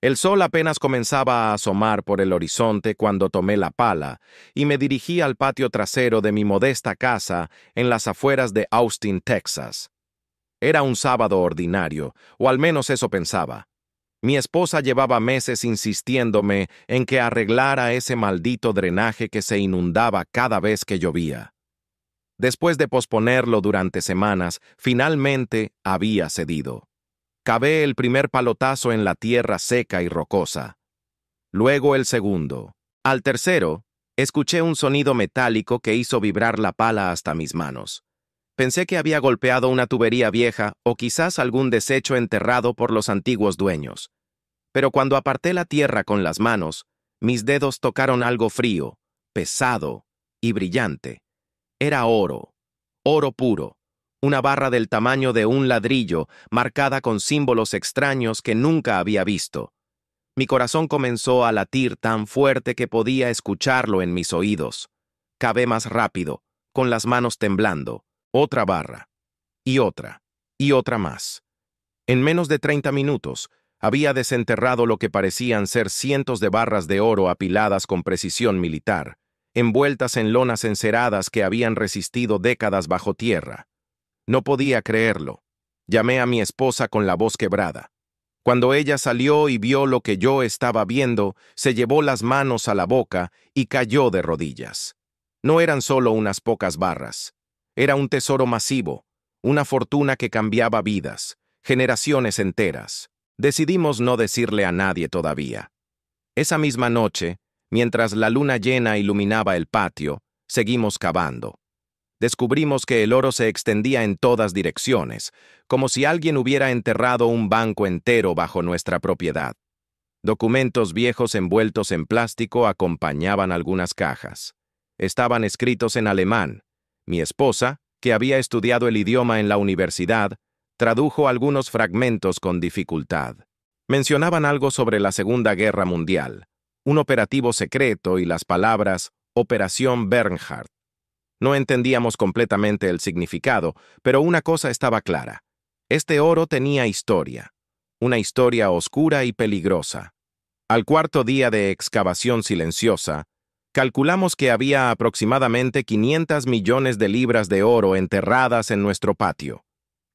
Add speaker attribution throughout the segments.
Speaker 1: El sol apenas comenzaba a asomar por el horizonte cuando tomé la pala y me dirigí al patio trasero de mi modesta casa en las afueras de Austin, Texas. Era un sábado ordinario, o al menos eso pensaba. Mi esposa llevaba meses insistiéndome en que arreglara ese maldito drenaje que se inundaba cada vez que llovía. Después de posponerlo durante semanas, finalmente había cedido. Cavé el primer palotazo en la tierra seca y rocosa. Luego el segundo. Al tercero, escuché un sonido metálico que hizo vibrar la pala hasta mis manos. Pensé que había golpeado una tubería vieja o quizás algún desecho enterrado por los antiguos dueños. Pero cuando aparté la tierra con las manos, mis dedos tocaron algo frío, pesado y brillante. Era oro, oro puro. Una barra del tamaño de un ladrillo, marcada con símbolos extraños que nunca había visto. Mi corazón comenzó a latir tan fuerte que podía escucharlo en mis oídos. Cavé más rápido, con las manos temblando. Otra barra. Y otra más. En menos de 30 minutos, había desenterrado lo que parecían ser cientos de barras de oro apiladas con precisión militar, envueltas en lonas enceradas que habían resistido décadas bajo tierra. No podía creerlo. Llamé a mi esposa con la voz quebrada. Cuando ella salió y vio lo que yo estaba viendo, se llevó las manos a la boca y cayó de rodillas. No eran solo unas pocas barras. Era un tesoro masivo, una fortuna que cambiaba vidas, generaciones enteras. Decidimos no decirle a nadie todavía. Esa misma noche, mientras la luna llena iluminaba el patio, seguimos cavando. Descubrimos que el oro se extendía en todas direcciones, como si alguien hubiera enterrado un banco entero bajo nuestra propiedad. Documentos viejos envueltos en plástico acompañaban algunas cajas. Estaban escritos en alemán. Mi esposa, que había estudiado el idioma en la universidad, tradujo algunos fragmentos con dificultad. Mencionaban algo sobre la Segunda Guerra Mundial, un operativo secreto y las palabras Operación Bernhard. No entendíamos completamente el significado, pero una cosa estaba clara. Este oro tenía historia, una historia oscura y peligrosa. Al cuarto día de excavación silenciosa, calculamos que había aproximadamente 500 millones de libras de oro enterradas en nuestro patio.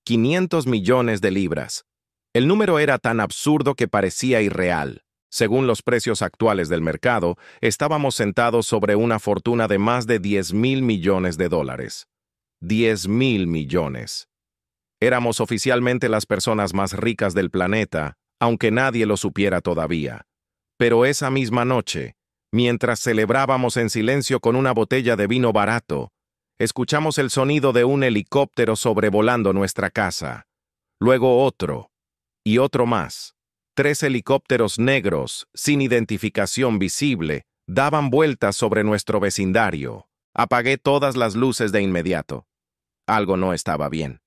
Speaker 1: 500 millones de libras. El número era tan absurdo que parecía irreal. Según los precios actuales del mercado, estábamos sentados sobre una fortuna de más de 10.000 millones de dólares. 10.000 millones. Éramos oficialmente las personas más ricas del planeta, aunque nadie lo supiera todavía. Pero esa misma noche, mientras celebrábamos en silencio con una botella de vino barato, escuchamos el sonido de un helicóptero sobrevolando nuestra casa. Luego otro, y otro más. 3 helicópteros negros, sin identificación visible, daban vueltas sobre nuestro vecindario. Apagué todas las luces de inmediato. Algo no estaba bien.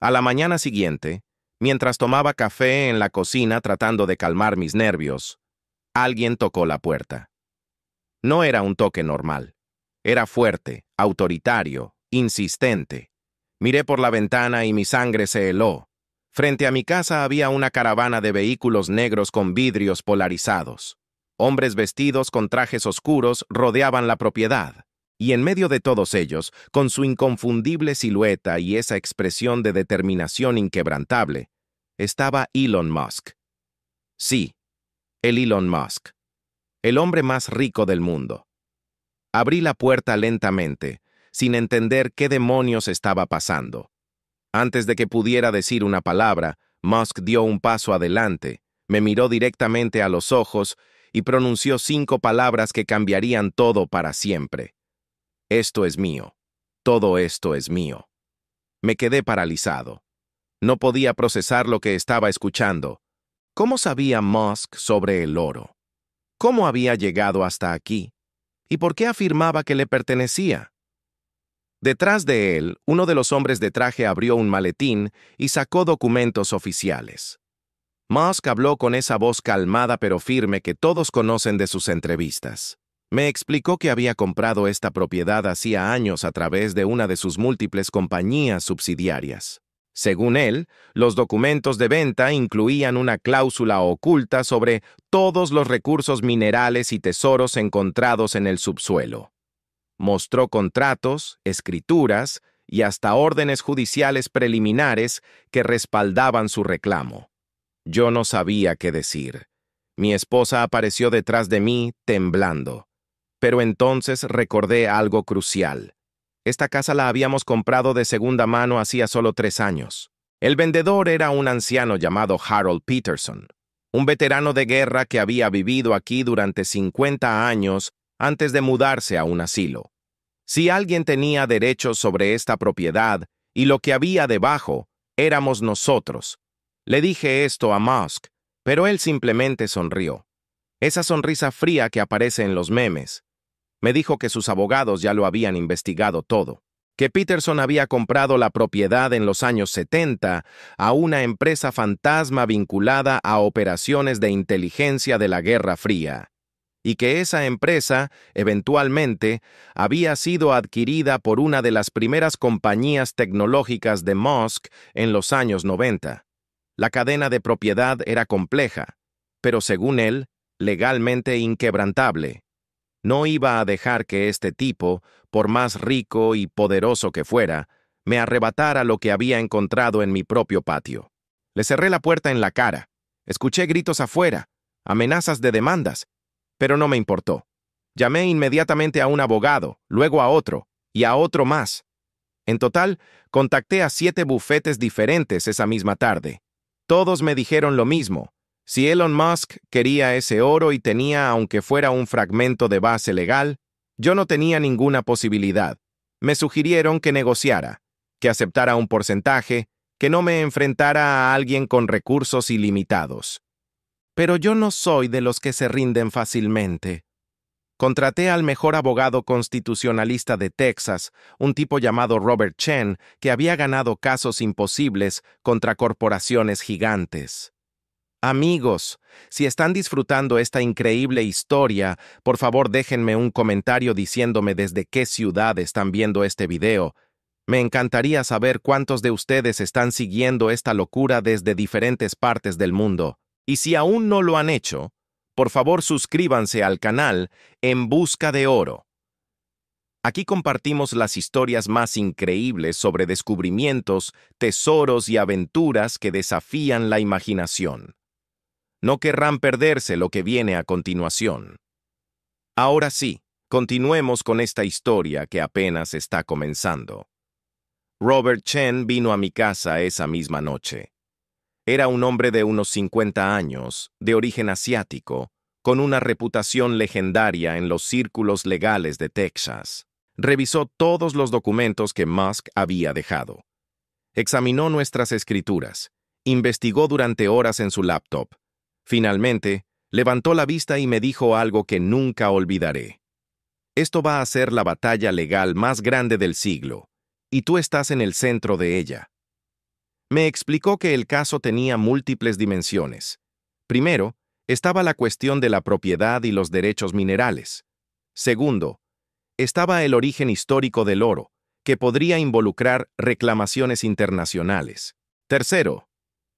Speaker 1: A la mañana siguiente, mientras tomaba café en la cocina tratando de calmar mis nervios, alguien tocó la puerta. No era un toque normal. Era fuerte, autoritario, insistente. Miré por la ventana y mi sangre se heló. Frente a mi casa había una caravana de vehículos negros con vidrios polarizados. Hombres vestidos con trajes oscuros rodeaban la propiedad. Y en medio de todos ellos, con su inconfundible silueta y esa expresión de determinación inquebrantable, estaba Elon Musk. Sí, el Elon Musk. El hombre más rico del mundo. Abrí la puerta lentamente, sin entender qué demonios estaba pasando. Antes de que pudiera decir una palabra, Musk dio un paso adelante, me miró directamente a los ojos y pronunció 5 palabras que cambiarían todo para siempre. Esto es mío. Todo esto es mío. Me quedé paralizado. No podía procesar lo que estaba escuchando. ¿Cómo sabía Musk sobre el oro? ¿Cómo había llegado hasta aquí? ¿Y por qué afirmaba que le pertenecía? Detrás de él, uno de los hombres de traje abrió un maletín y sacó documentos oficiales. Musk habló con esa voz calmada pero firme que todos conocen de sus entrevistas. Me explicó que había comprado esta propiedad hacía años a través de una de sus múltiples compañías subsidiarias. Según él, los documentos de venta incluían una cláusula oculta sobre todos los recursos minerales y tesoros encontrados en el subsuelo. Mostró contratos, escrituras y hasta órdenes judiciales preliminares que respaldaban su reclamo. Yo no sabía qué decir. Mi esposa apareció detrás de mí, temblando. Pero entonces recordé algo crucial. Esta casa la habíamos comprado de segunda mano hacía solo 3 años. El vendedor era un anciano llamado Harold Peterson, un veterano de guerra que había vivido aquí durante 50 años antes de mudarse a un asilo. Si alguien tenía derechos sobre esta propiedad y lo que había debajo, éramos nosotros. Le dije esto a Musk, pero él simplemente sonrió. Esa sonrisa fría que aparece en los memes. Me dijo que sus abogados ya lo habían investigado todo, que Peterson había comprado la propiedad en los años 70 a una empresa fantasma vinculada a operaciones de inteligencia de la Guerra Fría, y que esa empresa, eventualmente, había sido adquirida por una de las primeras compañías tecnológicas de Musk en los años 90. La cadena de propiedad era compleja, pero según él, legalmente inquebrantable. No iba a dejar que este tipo, por más rico y poderoso que fuera, me arrebatara lo que había encontrado en mi propio patio. Le cerré la puerta en la cara. Escuché gritos afuera, amenazas de demandas, pero no me importó. Llamé inmediatamente a un abogado, luego a otro, y a otro más. En total, contacté a 7 bufetes diferentes esa misma tarde. Todos me dijeron lo mismo. Si Elon Musk quería ese oro y tenía aunque fuera un fragmento de base legal, yo no tenía ninguna posibilidad. Me sugirieron que negociara, que aceptara un porcentaje, que no me enfrentara a alguien con recursos ilimitados. Pero yo no soy de los que se rinden fácilmente. Contraté al mejor abogado constitucionalista de Texas, un tipo llamado Robert Chen, que había ganado casos imposibles contra corporaciones gigantes. Amigos, si están disfrutando esta increíble historia, por favor déjenme un comentario diciéndome desde qué ciudad están viendo este video. Me encantaría saber cuántos de ustedes están siguiendo esta locura desde diferentes partes del mundo. Y si aún no lo han hecho, por favor suscríbanse al canal En Busca de Oro. Aquí compartimos las historias más increíbles sobre descubrimientos, tesoros y aventuras que desafían la imaginación. No querrán perderse lo que viene a continuación. Ahora sí, continuemos con esta historia que apenas está comenzando. Robert Chen vino a mi casa esa misma noche. Era un hombre de unos 50 años, de origen asiático, con una reputación legendaria en los círculos legales de Texas. Revisó todos los documentos que Musk había dejado. Examinó nuestras escrituras, investigó durante horas en su laptop. Finalmente, levantó la vista y me dijo algo que nunca olvidaré. Esto va a ser la batalla legal más grande del siglo, y tú estás en el centro de ella. Me explicó que el caso tenía múltiples dimensiones. Primero, estaba la cuestión de la propiedad y los derechos minerales. Segundo, estaba el origen histórico del oro, que podría involucrar reclamaciones internacionales. Tercero,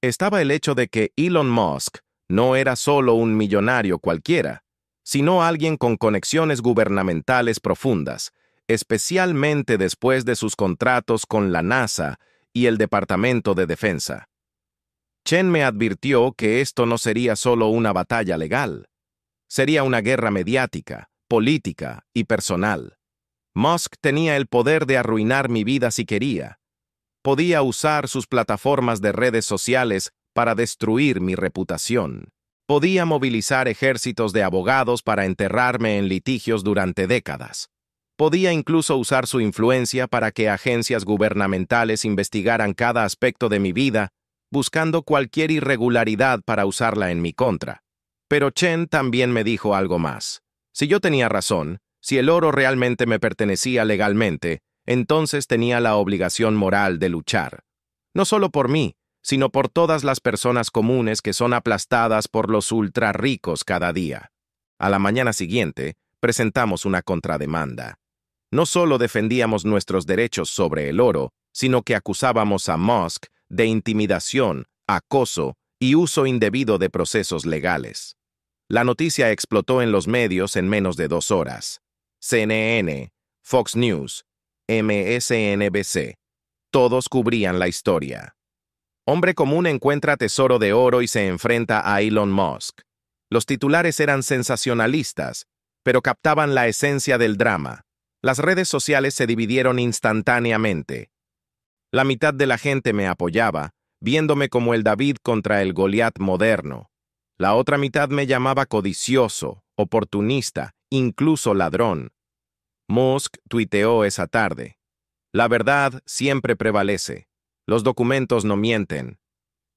Speaker 1: estaba el hecho de que Elon Musk no era solo un millonario cualquiera, sino alguien con conexiones gubernamentales profundas, especialmente después de sus contratos con la NASA y el Departamento de Defensa. Chen me advirtió que esto no sería solo una batalla legal. Sería una guerra mediática, política y personal. Musk tenía el poder de arruinar mi vida si quería. Podía usar sus plataformas de redes sociales para destruir mi reputación. Podía movilizar ejércitos de abogados para enterrarme en litigios durante décadas. Podía incluso usar su influencia para que agencias gubernamentales investigaran cada aspecto de mi vida, buscando cualquier irregularidad para usarla en mi contra. Pero Chen también me dijo algo más. Si yo tenía razón, si el oro realmente me pertenecía legalmente, entonces tenía la obligación moral de luchar. No solo por mí, sino por todas las personas comunes que son aplastadas por los ultra ricos cada día. A la mañana siguiente, presentamos una contrademanda. No solo defendíamos nuestros derechos sobre el oro, sino que acusábamos a Musk de intimidación, acoso y uso indebido de procesos legales. La noticia explotó en los medios en menos de 2 horas. CNN, Fox News, MSNBC. Todos cubrían la historia. Hombre común encuentra tesoro de oro y se enfrenta a Elon Musk. Los titulares eran sensacionalistas, pero captaban la esencia del drama. Las redes sociales se dividieron instantáneamente. La mitad de la gente me apoyaba, viéndome como el David contra el Goliat moderno. La otra mitad me llamaba codicioso, oportunista, incluso ladrón. Musk tuiteó esa tarde: "La verdad siempre prevalece. Los documentos no mienten".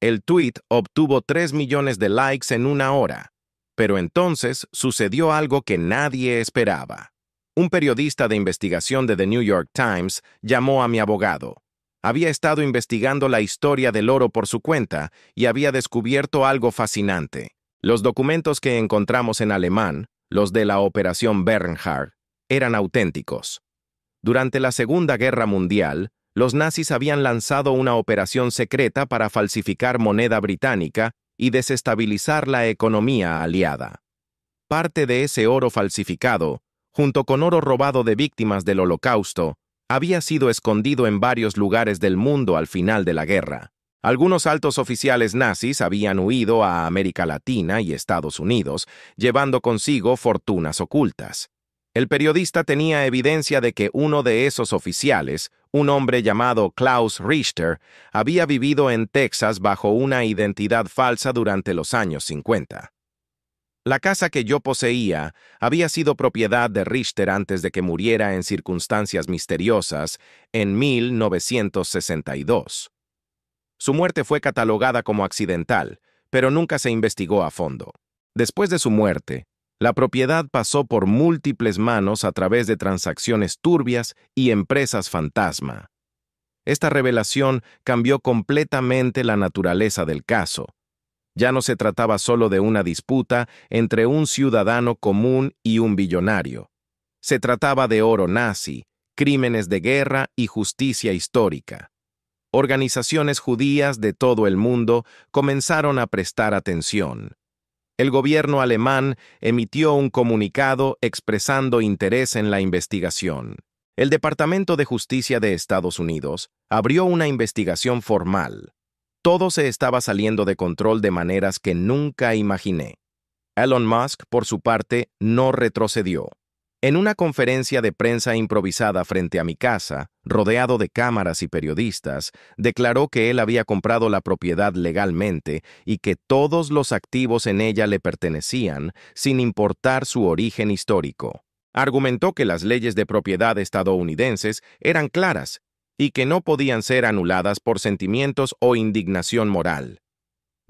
Speaker 1: El tuit obtuvo 3 millones de likes en 1 hora. Pero entonces sucedió algo que nadie esperaba. Un periodista de investigación de The New York Times llamó a mi abogado. Había estado investigando la historia del oro por su cuenta y había descubierto algo fascinante. Los documentos que encontramos en alemán, los de la Operación Bernhard, eran auténticos. Durante la Segunda Guerra Mundial, los nazis habían lanzado una operación secreta para falsificar moneda británica y desestabilizar la economía aliada. Parte de ese oro falsificado, junto con oro robado de víctimas del Holocausto, había sido escondido en varios lugares del mundo al final de la guerra. Algunos altos oficiales nazis habían huido a América Latina y Estados Unidos, llevando consigo fortunas ocultas. El periodista tenía evidencia de que uno de esos oficiales, un hombre llamado Klaus Richter, había vivido en Texas bajo una identidad falsa durante los años 50. La casa que yo poseía había sido propiedad de Richter antes de que muriera en circunstancias misteriosas en 1962. Su muerte fue catalogada como accidental, pero nunca se investigó a fondo. Después de su muerte, la propiedad pasó por múltiples manos a través de transacciones turbias y empresas fantasma. Esta revelación cambió completamente la naturaleza del caso. Ya no se trataba solo de una disputa entre un ciudadano común y un billonario. Se trataba de oro nazi, crímenes de guerra y justicia histórica. Organizaciones judías de todo el mundo comenzaron a prestar atención. El gobierno alemán emitió un comunicado expresando interés en la investigación. El Departamento de Justicia de Estados Unidos abrió una investigación formal. Todo se estaba saliendo de control de maneras que nunca imaginé. Elon Musk, por su parte, no retrocedió. En una conferencia de prensa improvisada frente a mi casa, rodeado de cámaras y periodistas, declaró que él había comprado la propiedad legalmente y que todos los activos en ella le pertenecían, sin importar su origen histórico. Argumentó que las leyes de propiedad estadounidenses eran claras y que no podían ser anuladas por sentimientos o indignación moral.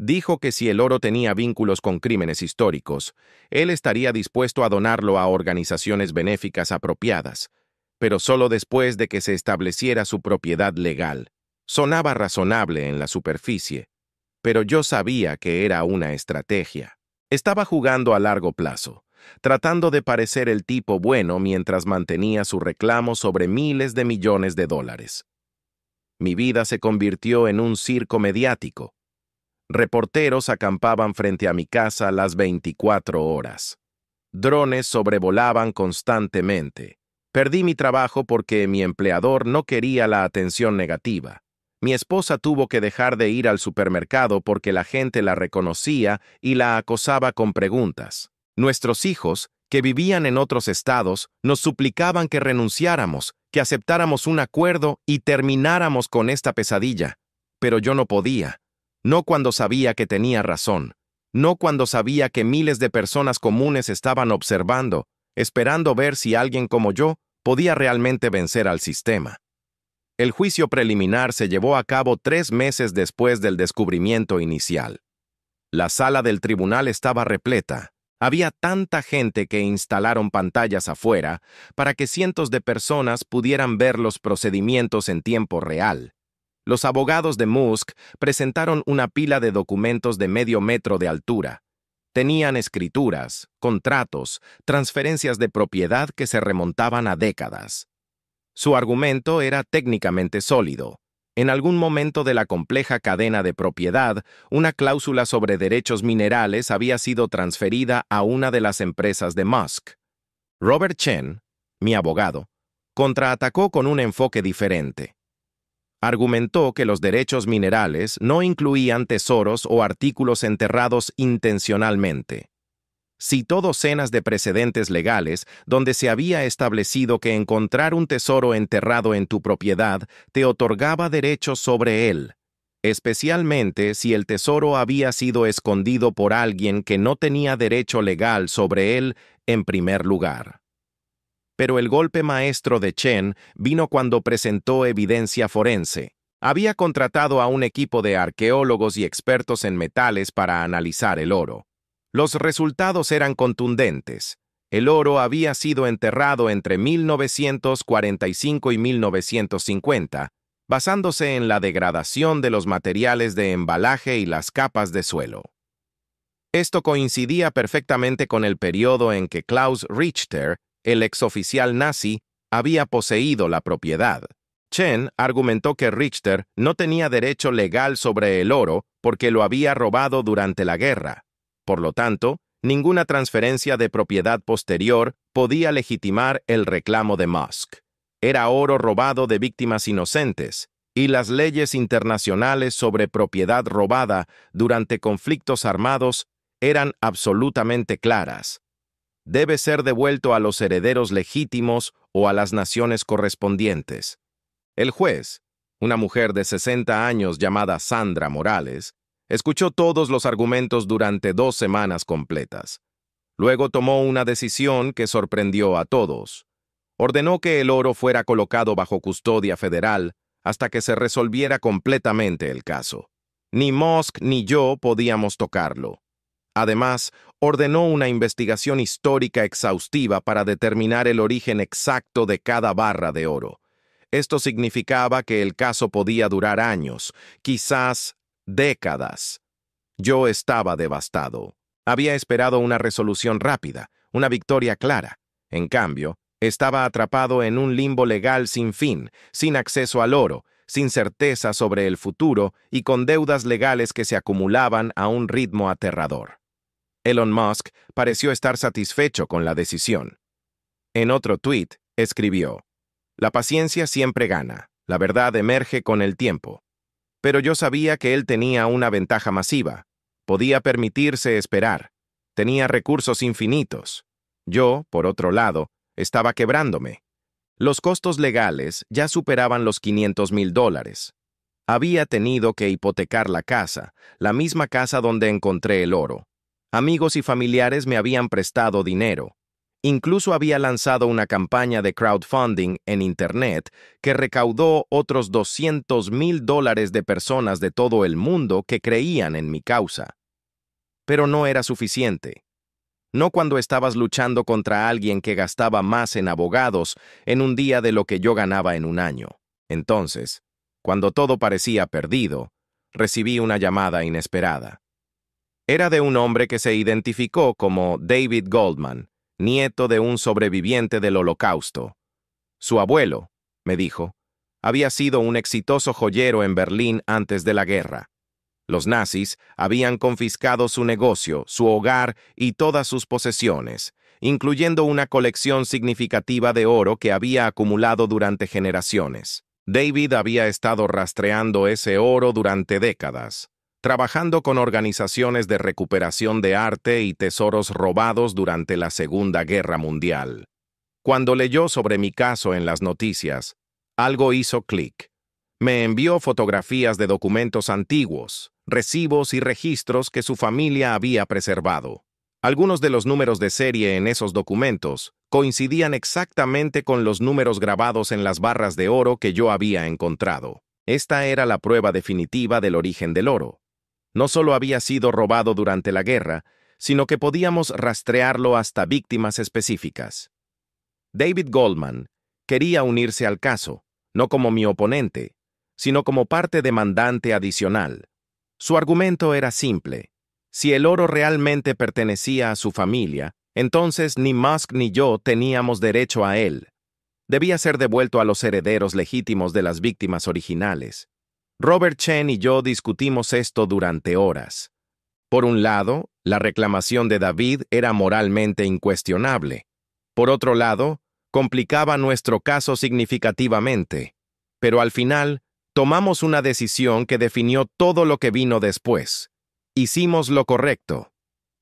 Speaker 1: Dijo que si el oro tenía vínculos con crímenes históricos, él estaría dispuesto a donarlo a organizaciones benéficas apropiadas, pero solo después de que se estableciera su propiedad legal. Sonaba razonable en la superficie, pero yo sabía que era una estrategia. Estaba jugando a largo plazo, tratando de parecer el tipo bueno mientras mantenía su reclamo sobre miles de millones de dólares. Mi vida se convirtió en un circo mediático. Reporteros acampaban frente a mi casa las 24 horas. Drones sobrevolaban constantemente. Perdí mi trabajo porque mi empleador no quería la atención negativa. Mi esposa tuvo que dejar de ir al supermercado porque la gente la reconocía y la acosaba con preguntas. Nuestros hijos, que vivían en otros estados, nos suplicaban que renunciáramos, que aceptáramos un acuerdo y termináramos con esta pesadilla. Pero yo no podía. No cuando sabía que tenía razón. No cuando sabía que miles de personas comunes estaban observando, esperando ver si alguien como yo podía realmente vencer al sistema. El juicio preliminar se llevó a cabo 3 meses después del descubrimiento inicial. La sala del tribunal estaba repleta. Había tanta gente que instalaron pantallas afuera para que cientos de personas pudieran ver los procedimientos en tiempo real. Los abogados de Musk presentaron una pila de documentos de medio metro de altura. Tenían escrituras, contratos, transferencias de propiedad que se remontaban a décadas. Su argumento era técnicamente sólido. En algún momento de la compleja cadena de propiedad, una cláusula sobre derechos minerales había sido transferida a una de las empresas de Musk. Robert Chen, mi abogado, contraatacó con un enfoque diferente. Argumentó que los derechos minerales no incluían tesoros o artículos enterrados intencionalmente. Citó docenas de precedentes legales donde se había establecido que encontrar un tesoro enterrado en tu propiedad te otorgaba derechos sobre él, especialmente si el tesoro había sido escondido por alguien que no tenía derecho legal sobre él en primer lugar. Pero el golpe maestro de Chen vino cuando presentó evidencia forense. Había contratado a un equipo de arqueólogos y expertos en metales para analizar el oro. Los resultados eran contundentes. El oro había sido enterrado entre 1945 y 1950, basándose en la degradación de los materiales de embalaje y las capas de suelo. Esto coincidía perfectamente con el periodo en que Klaus Richter, el exoficial nazi, había poseído la propiedad. Chen argumentó que Richter no tenía derecho legal sobre el oro porque lo había robado durante la guerra. Por lo tanto, ninguna transferencia de propiedad posterior podía legitimar el reclamo de Musk. Era oro robado de víctimas inocentes, y las leyes internacionales sobre propiedad robada durante conflictos armados eran absolutamente claras. Debe ser devuelto a los herederos legítimos o a las naciones correspondientes. El juez, una mujer de 60 años llamada Sandra Morales, escuchó todos los argumentos durante 2 semanas completas. Luego tomó una decisión que sorprendió a todos. Ordenó que el oro fuera colocado bajo custodia federal hasta que se resolviera completamente el caso. Ni Musk ni yo podíamos tocarlo. Además, ordenó una investigación histórica exhaustiva para determinar el origen exacto de cada barra de oro. Esto significaba que el caso podía durar años, quizás décadas. Yo estaba devastado. Había esperado una resolución rápida, una victoria clara. En cambio, estaba atrapado en un limbo legal sin fin, sin acceso al oro, sin certeza sobre el futuro y con deudas legales que se acumulaban a un ritmo aterrador. Elon Musk pareció estar satisfecho con la decisión. En otro tuit, escribió: "La paciencia siempre gana, la verdad emerge con el tiempo". Pero yo sabía que él tenía una ventaja masiva. Podía permitirse esperar. Tenía recursos infinitos. Yo, por otro lado, estaba quebrándome. Los costos legales ya superaban los $500,000. Había tenido que hipotecar la casa, la misma casa donde encontré el oro. Amigos y familiares me habían prestado dinero. Incluso había lanzado una campaña de crowdfunding en Internet que recaudó otros $200,000 de personas de todo el mundo que creían en mi causa. Pero no era suficiente. No cuando estabas luchando contra alguien que gastaba más en abogados en un día de lo que yo ganaba en un año. Entonces, cuando todo parecía perdido, recibí una llamada inesperada. Era de un hombre que se identificó como David Goldman, nieto de un sobreviviente del Holocausto. Su abuelo, me dijo, había sido un exitoso joyero en Berlín antes de la guerra. Los nazis habían confiscado su negocio, su hogar y todas sus posesiones, incluyendo una colección significativa de oro que había acumulado durante generaciones. David había estado rastreando ese oro durante décadas, trabajando con organizaciones de recuperación de arte y tesoros robados durante la Segunda Guerra Mundial. Cuando leyó sobre mi caso en las noticias, algo hizo clic. Me envió fotografías de documentos antiguos, recibos y registros que su familia había preservado. Algunos de los números de serie en esos documentos coincidían exactamente con los números grabados en las barras de oro que yo había encontrado. Esta era la prueba definitiva del origen del oro. No solo había sido robado durante la guerra, sino que podíamos rastrearlo hasta víctimas específicas. David Goldman quería unirse al caso, no como mi oponente, sino como parte demandante adicional. Su argumento era simple. Si el oro realmente pertenecía a su familia, entonces ni Musk ni yo teníamos derecho a él. Debía ser devuelto a los herederos legítimos de las víctimas originales. Robert Chen y yo discutimos esto durante horas. Por un lado, la reclamación de David era moralmente incuestionable. Por otro lado, complicaba nuestro caso significativamente. Pero al final, tomamos una decisión que definió todo lo que vino después. Hicimos lo correcto.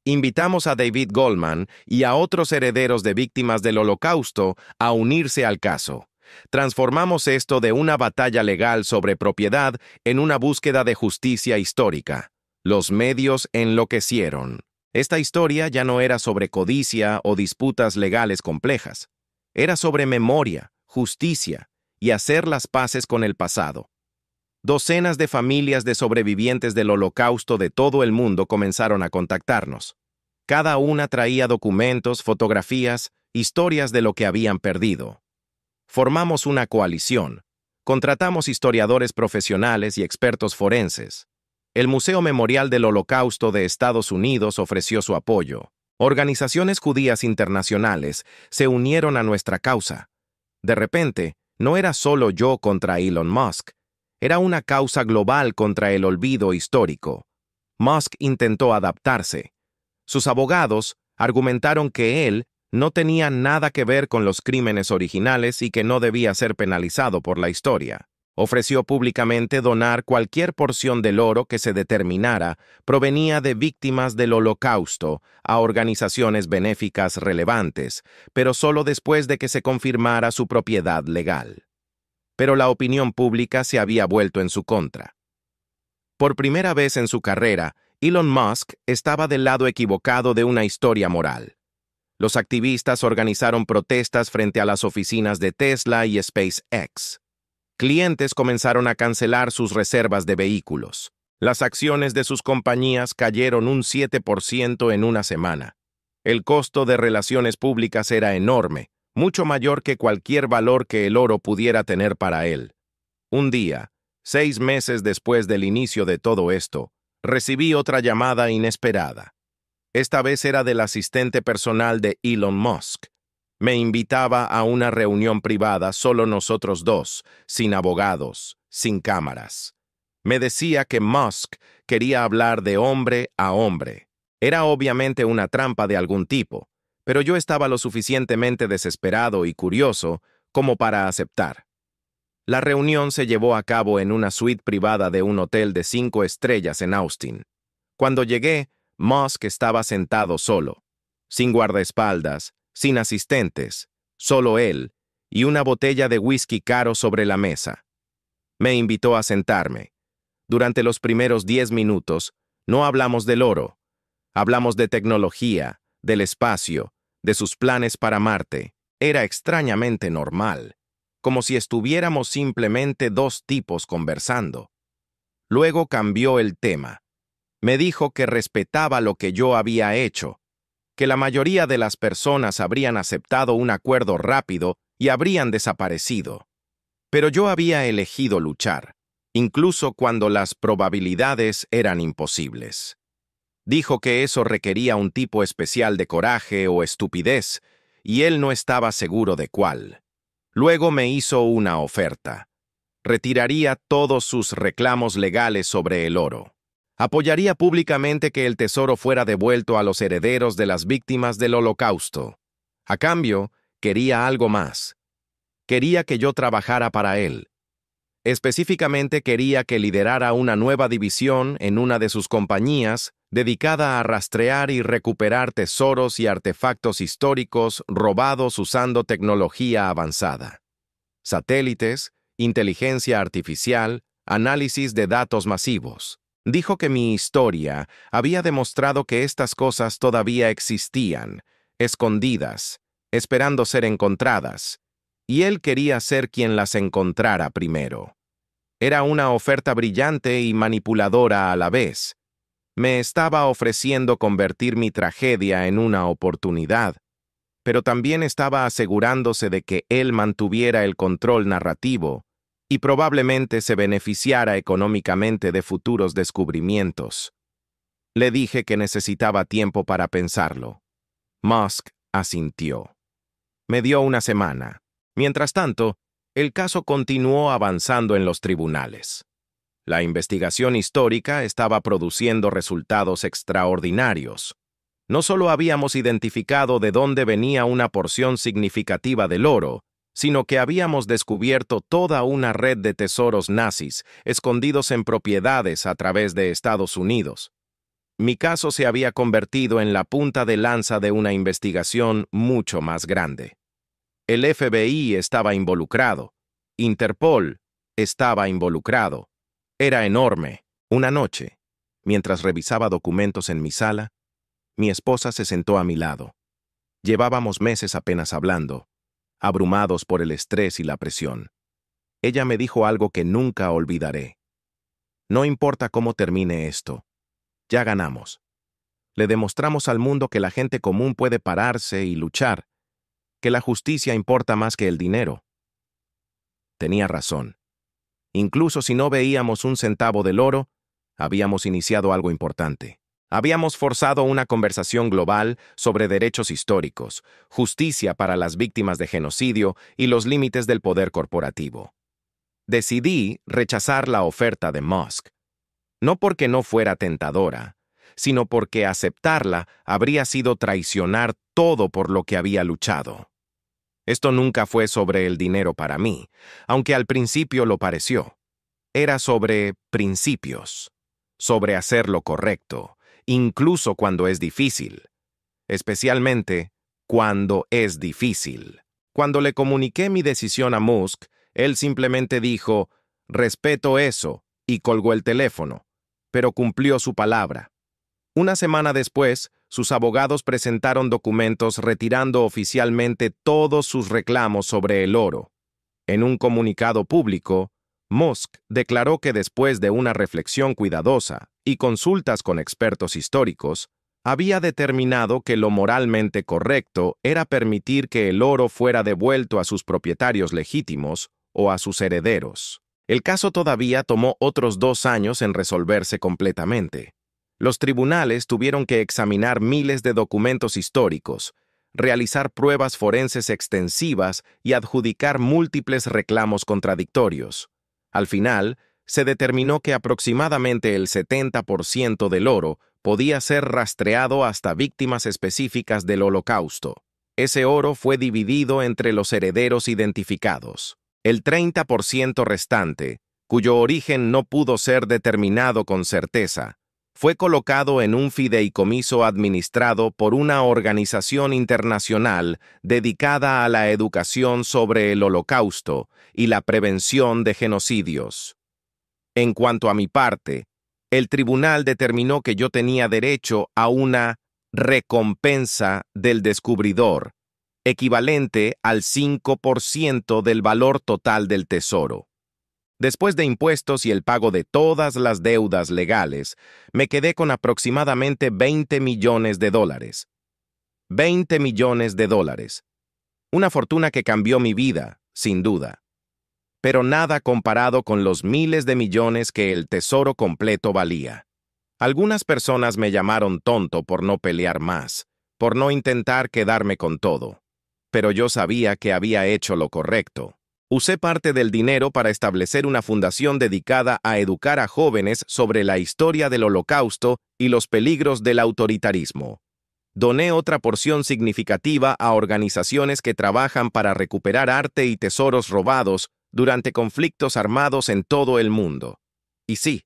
Speaker 1: Invitamos a David Goldman y a otros herederos de víctimas del Holocausto a unirse al caso. Transformamos esto de una batalla legal sobre propiedad en una búsqueda de justicia histórica. Los medios enloquecieron. Esta historia ya no era sobre codicia o disputas legales complejas. Era sobre memoria, justicia y hacer las paces con el pasado. Docenas de familias de sobrevivientes del Holocausto de todo el mundo comenzaron a contactarnos. Cada una traía documentos, fotografías, historias de lo que habían perdido. Formamos una coalición. Contratamos historiadores profesionales y expertos forenses. El Museo Memorial del Holocausto de Estados Unidos ofreció su apoyo. Organizaciones judías internacionales se unieron a nuestra causa. De repente, no era solo yo contra Elon Musk. Era una causa global contra el olvido histórico. Musk intentó adaptarse. Sus abogados argumentaron que él no tenía nada que ver con los crímenes originales y que no debía ser penalizado por la historia. Ofreció públicamente donar cualquier porción del oro que se determinara provenía de víctimas del Holocausto a organizaciones benéficas relevantes, pero solo después de que se confirmara su propiedad legal. Pero la opinión pública se había vuelto en su contra. Por primera vez en su carrera, Elon Musk estaba del lado equivocado de una historia moral. Los activistas organizaron protestas frente a las oficinas de Tesla y SpaceX. Clientes comenzaron a cancelar sus reservas de vehículos. Las acciones de sus compañías cayeron un 7% en una semana. El costo de relaciones públicas era enorme, mucho mayor que cualquier valor que el oro pudiera tener para él. Un día, 6 meses después del inicio de todo esto, recibí otra llamada inesperada. Esta vez era del asistente personal de Elon Musk. Me invitaba a una reunión privada, solo nosotros dos, sin abogados, sin cámaras. Me decía que Musk quería hablar de hombre a hombre. Era obviamente una trampa de algún tipo, pero yo estaba lo suficientemente desesperado y curioso como para aceptar. La reunión se llevó a cabo en una suite privada de un hotel de 5 estrellas en Austin. Cuando llegué, Musk estaba sentado solo, sin guardaespaldas, sin asistentes, solo él, y una botella de whisky caro sobre la mesa. Me invitó a sentarme. Durante los primeros 10 minutos, no hablamos del oro. Hablamos de tecnología, del espacio, de sus planes para Marte. Era extrañamente normal, como si estuviéramos simplemente dos tipos conversando. Luego cambió el tema. Me dijo que respetaba lo que yo había hecho, que la mayoría de las personas habrían aceptado un acuerdo rápido y habrían desaparecido. Pero yo había elegido luchar, incluso cuando las probabilidades eran imposibles. Dijo que eso requería un tipo especial de coraje o estupidez, y él no estaba seguro de cuál. Luego me hizo una oferta. Retiraría todos sus reclamos legales sobre el oro. Apoyaría públicamente que el tesoro fuera devuelto a los herederos de las víctimas del Holocausto. A cambio, quería algo más. Quería que yo trabajara para él. Específicamente quería que liderara una nueva división en una de sus compañías dedicada a rastrear y recuperar tesoros y artefactos históricos robados usando tecnología avanzada. Satélites, inteligencia artificial, análisis de datos masivos. Dijo que mi historia había demostrado que estas cosas todavía existían, escondidas, esperando ser encontradas, y él quería ser quien las encontrara primero. Era una oferta brillante y manipuladora a la vez. Me estaba ofreciendo convertir mi tragedia en una oportunidad, pero también estaba asegurándose de que él mantuviera el control narrativo y probablemente se beneficiara económicamente de futuros descubrimientos. Le dije que necesitaba tiempo para pensarlo. Musk asintió. Me dio una semana. Mientras tanto, el caso continuó avanzando en los tribunales. La investigación histórica estaba produciendo resultados extraordinarios. No solo habíamos identificado de dónde venía una porción significativa del oro, sino que habíamos descubierto toda una red de tesoros nazis escondidos en propiedades a través de Estados Unidos. Mi caso se había convertido en la punta de lanza de una investigación mucho más grande. El FBI estaba involucrado. Interpol estaba involucrado. Era enorme. Una noche, mientras revisaba documentos en mi sala, mi esposa se sentó a mi lado. Llevábamos meses apenas hablando, abrumados por el estrés y la presión. Ella me dijo algo que nunca olvidaré. No importa cómo termine esto, ya ganamos. Le demostramos al mundo que la gente común puede pararse y luchar, que la justicia importa más que el dinero. Tenía razón. Incluso si no veíamos un centavo del oro, habíamos iniciado algo importante. Habíamos forzado una conversación global sobre derechos históricos, justicia para las víctimas de genocidio y los límites del poder corporativo. Decidí rechazar la oferta de Musk, no porque no fuera tentadora, sino porque aceptarla habría sido traicionar todo por lo que había luchado. Esto nunca fue sobre el dinero para mí, aunque al principio lo pareció. Era sobre principios, sobre hacer lo correcto, incluso cuando es difícil, especialmente cuando es difícil. Cuando le comuniqué mi decisión a Musk, él simplemente dijo, «Respeto eso», y colgó el teléfono, pero cumplió su palabra. Una semana después, sus abogados presentaron documentos retirando oficialmente todos sus reclamos sobre el oro. En un comunicado público, Musk declaró que después de una reflexión cuidadosa y consultas con expertos históricos, había determinado que lo moralmente correcto era permitir que el oro fuera devuelto a sus propietarios legítimos o a sus herederos. El caso todavía tomó otros 2 años en resolverse completamente. Los tribunales tuvieron que examinar miles de documentos históricos, realizar pruebas forenses extensivas y adjudicar múltiples reclamos contradictorios. Al final, se determinó que aproximadamente el 70% del oro podía ser rastreado hasta víctimas específicas del Holocausto. Ese oro fue dividido entre los herederos identificados. El 30% restante, cuyo origen no pudo ser determinado con certeza, fue colocado en un fideicomiso administrado por una organización internacional dedicada a la educación sobre el Holocausto y la prevención de genocidios. En cuanto a mi parte, el tribunal determinó que yo tenía derecho a una recompensa del descubridor, equivalente al 5% del valor total del tesoro. Después de impuestos y el pago de todas las deudas legales, me quedé con aproximadamente $20 millones. $20 millones. Una fortuna que cambió mi vida, sin duda. Pero nada comparado con los miles de millones que el tesoro completo valía. Algunas personas me llamaron tonto por no pelear más, por no intentar quedarme con todo. Pero yo sabía que había hecho lo correcto. Usé parte del dinero para establecer una fundación dedicada a educar a jóvenes sobre la historia del Holocausto y los peligros del autoritarismo. Doné otra porción significativa a organizaciones que trabajan para recuperar arte y tesoros robados durante conflictos armados en todo el mundo. Y sí,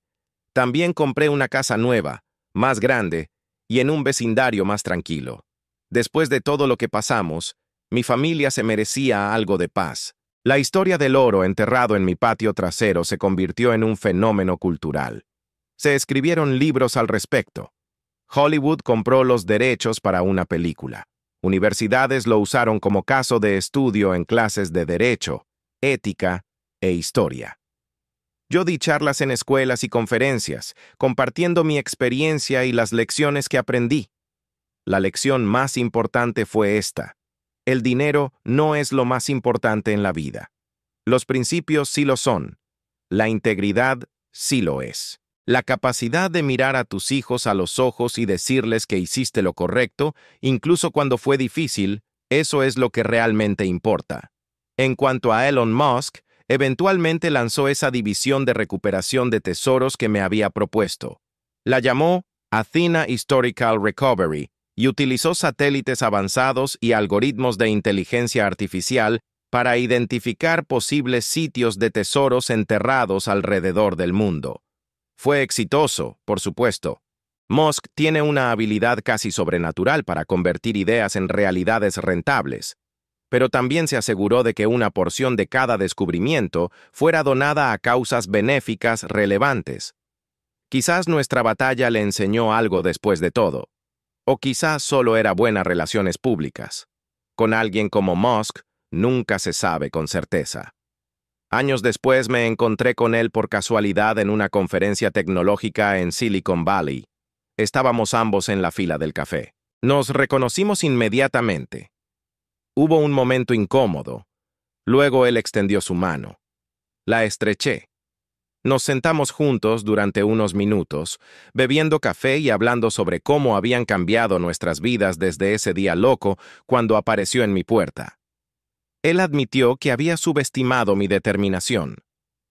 Speaker 1: también compré una casa nueva, más grande, y en un vecindario más tranquilo. Después de todo lo que pasamos, mi familia se merecía algo de paz. La historia del oro enterrado en mi patio trasero se convirtió en un fenómeno cultural. Se escribieron libros al respecto. Hollywood compró los derechos para una película. Universidades lo usaron como caso de estudio en clases de derecho, ética e historia. Yo di charlas en escuelas y conferencias, compartiendo mi experiencia y las lecciones que aprendí. La lección más importante fue esta. El dinero no es lo más importante en la vida. Los principios sí lo son. La integridad sí lo es. La capacidad de mirar a tus hijos a los ojos y decirles que hiciste lo correcto, incluso cuando fue difícil, eso es lo que realmente importa. En cuanto a Elon Musk, eventualmente lanzó esa división de recuperación de tesoros que me había propuesto. La llamó Athena Historical Recovery y utilizó satélites avanzados y algoritmos de inteligencia artificial para identificar posibles sitios de tesoros enterrados alrededor del mundo. Fue exitoso, por supuesto. Musk tiene una habilidad casi sobrenatural para convertir ideas en realidades rentables, pero también se aseguró de que una porción de cada descubrimiento fuera donada a causas benéficas relevantes. Quizás nuestra batalla le enseñó algo después de todo, o quizás solo era buenas relaciones públicas. Con alguien como Musk, nunca se sabe con certeza. Años después me encontré con él por casualidad en una conferencia tecnológica en Silicon Valley. Estábamos ambos en la fila del café. Nos reconocimos inmediatamente. Hubo un momento incómodo. Luego él extendió su mano. La estreché. Nos sentamos juntos durante unos minutos, bebiendo café y hablando sobre cómo habían cambiado nuestras vidas desde ese día loco cuando apareció en mi puerta. Él admitió que había subestimado mi determinación.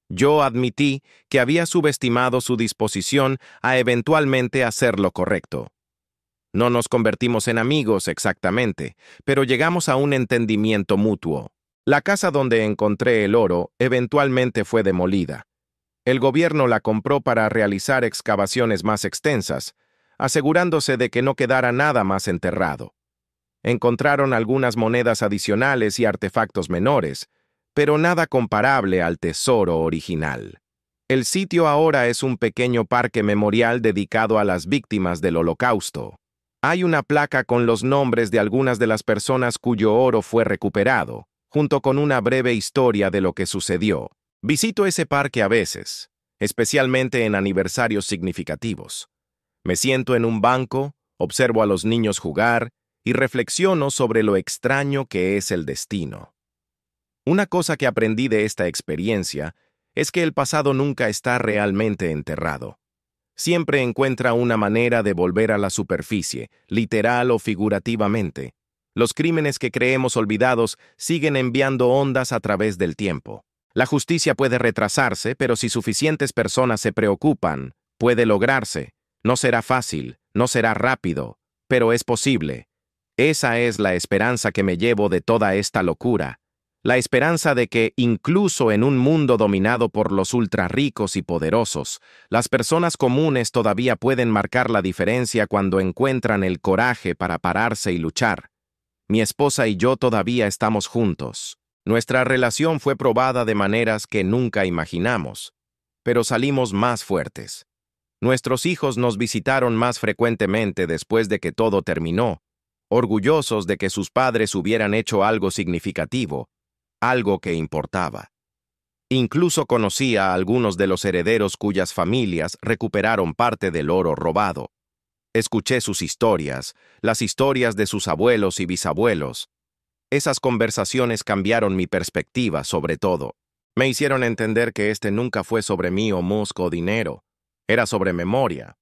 Speaker 1: Yo admití que había subestimado su disposición a eventualmente hacer lo correcto. No nos convertimos en amigos exactamente, pero llegamos a un entendimiento mutuo. La casa donde encontré el oro eventualmente fue demolida. El gobierno la compró para realizar excavaciones más extensas, asegurándose de que no quedara nada más enterrado. Encontraron algunas monedas adicionales y artefactos menores, pero nada comparable al tesoro original. El sitio ahora es un pequeño parque memorial dedicado a las víctimas del Holocausto. Hay una placa con los nombres de algunas de las personas cuyo oro fue recuperado, junto con una breve historia de lo que sucedió. Visito ese parque a veces, especialmente en aniversarios significativos. Me siento en un banco, observo a los niños jugar y reflexiono sobre lo extraño que es el destino. Una cosa que aprendí de esta experiencia es que el pasado nunca está realmente enterrado. Siempre encuentra una manera de volver a la superficie, literal o figurativamente. Los crímenes que creemos olvidados siguen enviando ondas a través del tiempo. La justicia puede retrasarse, pero si suficientes personas se preocupan, puede lograrse. No será fácil, no será rápido, pero es posible. Esa es la esperanza que me llevo de toda esta locura. La esperanza de que, incluso en un mundo dominado por los ultrarricos y poderosos, las personas comunes todavía pueden marcar la diferencia cuando encuentran el coraje para pararse y luchar. Mi esposa y yo todavía estamos juntos. Nuestra relación fue probada de maneras que nunca imaginamos, pero salimos más fuertes. Nuestros hijos nos visitaron más frecuentemente después de que todo terminó, orgullosos de que sus padres hubieran hecho algo significativo, algo que importaba. Incluso conocí a algunos de los herederos cuyas familias recuperaron parte del oro robado. Escuché sus historias, las historias de sus abuelos y bisabuelos. Esas conversaciones cambiaron mi perspectiva sobre todo. Me hicieron entender que este nunca fue sobre mí o Musk o dinero. Era sobre memoria,